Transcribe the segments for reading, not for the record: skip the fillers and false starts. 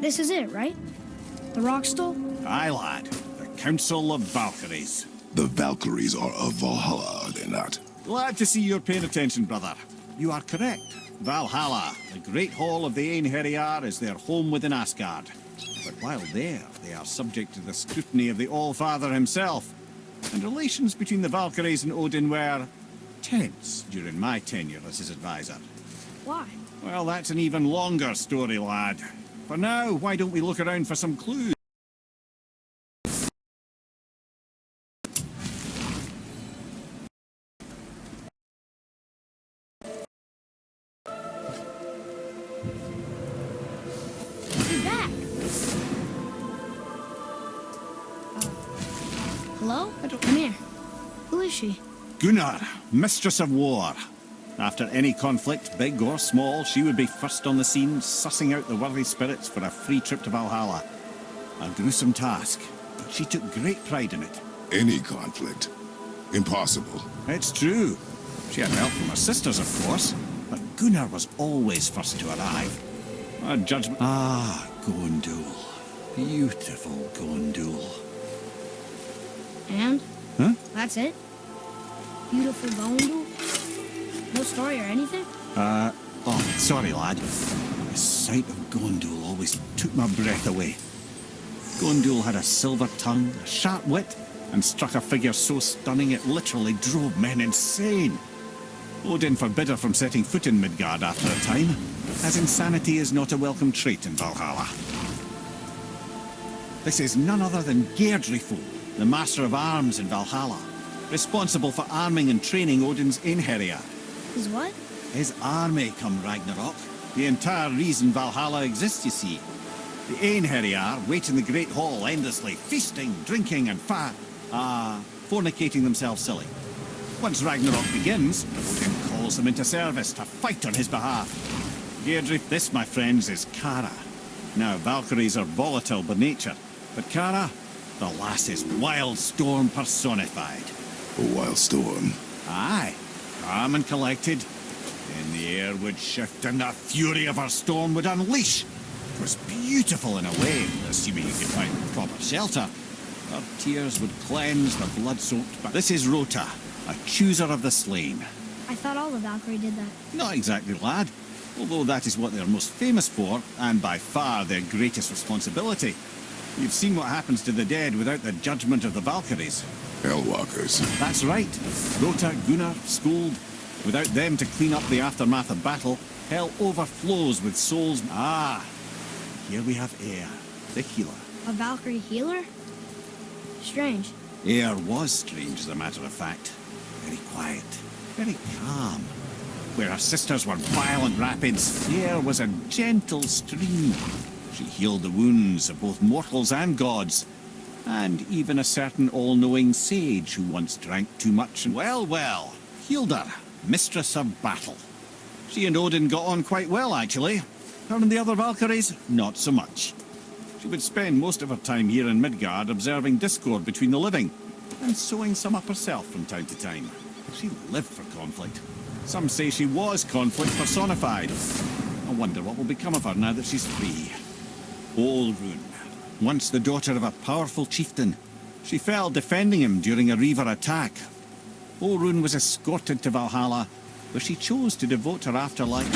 This is it, right? The rock stool? Aye, lad. The Council of Valkyries. The Valkyries are of Valhalla, are they not? Glad to see you're paying attention, brother. You are correct. Valhalla, the great hall of the Einherjar, is their home within Asgard. But while there, they are subject to the scrutiny of the All-Father himself. And relations between the Valkyries and Odin were tense during my tenure as his advisor. Why? Well, that's an even longer story, lad. For now, why don't we look around for some clues? He's back! Hello? Come here. Who is she? Gunnar, Mistress of War. After any conflict, big or small, she would be first on the scene, sussing out the worthy spirits for a free trip to Valhalla. A gruesome task, but she took great pride in it. Any conflict. Impossible. It's true. She had help from her sisters, of course, but Gunnar was always first to arrive. Her judgment... Ah, Gondul. Beautiful Gondul. And? Huh? That's it? Beautiful Gondul? No story or anything? Oh, sorry, lad. The sight of Gondul always took my breath away. Gondul had a silver tongue, a sharp wit, and struck a figure so stunning it literally drove men insane. Odin forbid her from setting foot in Midgard after a time, as insanity is not a welcome trait in Valhalla. This is none other than Geirdrifo, the master of arms in Valhalla, responsible for arming and training Odin's Einherjar. His what? His army come Ragnarok. The entire reason Valhalla exists, you see. The Einherjar wait in the Great Hall endlessly, feasting, drinking, and fornicating themselves silly. Once Ragnarok begins, Odin calls them into service to fight on his behalf. Geirdrif, this, my friends, is Kara. Now, Valkyries are volatile by nature, but Kara, the lass is Wild Storm personified. A wild storm. Aye, calm and collected. Then the air would shift and the fury of her storm would unleash. It was beautiful in a way, assuming you could find proper shelter. Her tears would cleanse the blood-soaked... But this is Rota, a chooser of the slain. I thought all the Valkyrie did that. Not exactly, lad. Although that is what they're most famous for, and by far their greatest responsibility. You've seen what happens to the dead without the judgment of the Valkyries. Hellwalkers. That's right. Rota, Gunnar, Skuld. Without them to clean up the aftermath of battle, hell overflows with souls. Ah, here we have Air, the healer. A Valkyrie healer? Strange. Air was strange, as a matter of fact. Very quiet, very calm. Where her sisters were violent rapids, Air was a gentle stream. She healed the wounds of both mortals and gods, and even a certain all-knowing sage who once drank too much and, well, healed her, mistress of battle. She and Odin got on quite well, actually. Her and the other Valkyries, not so much. She would spend most of her time here in Midgard observing discord between the living, and sewing some up herself from time to time. She lived for conflict. Some say she was conflict personified. I wonder what will become of her now that she's free. Olrun, once the daughter of a powerful chieftain. She fell defending him during a Reaver attack. Olrun was escorted to Valhalla, where she chose to devote her afterlife.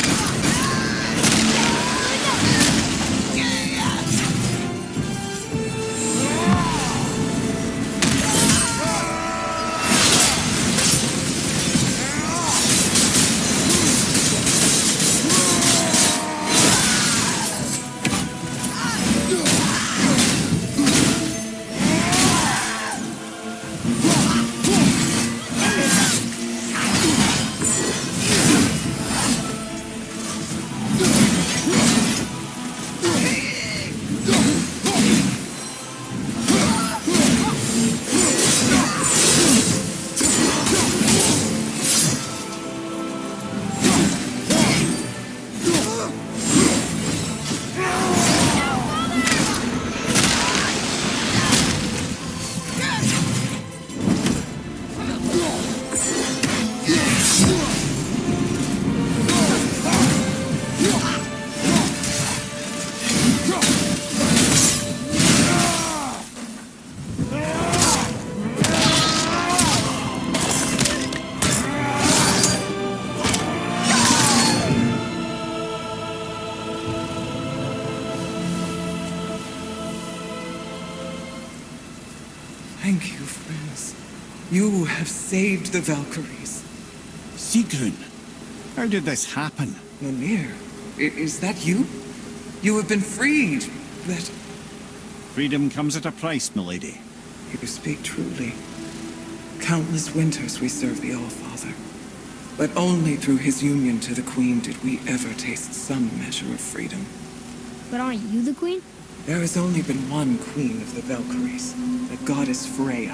Thank you, friends. You have saved the Valkyries. SIGRUN, how did this happen? Mimir, is that you? You have been freed. That... Freedom comes at a price, milady. You speak truly. Countless winters we serve the All-Father. But only through his union to the Queen did we ever taste some measure of freedom. But aren't you the queen? There has only been one Queen of the Valkyries, the goddess Freya.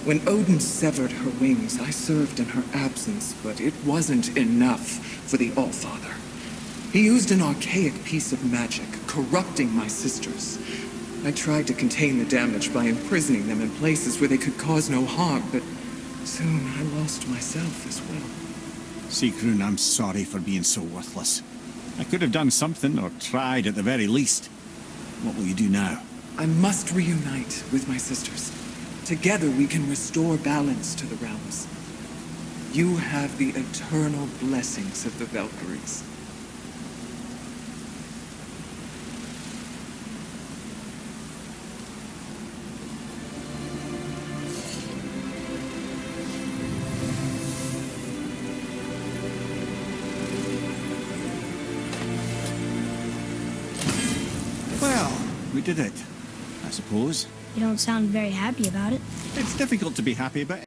When Odin severed her wings, I served in her absence, but it wasn't enough for the All-Father. He used an archaic piece of magic, corrupting my sisters. I tried to contain the damage by imprisoning them in places where they could cause no harm, but soon I lost myself as well. SIGRUN, I'm sorry for being so worthless. I could have done something, or tried at the very least. What will you do now? I must reunite with my sisters. Together we can restore balance to the realms. You have the eternal blessings of the Valkyries. Well, we did it, I suppose. You don't sound very happy about it. It's difficult to be happy about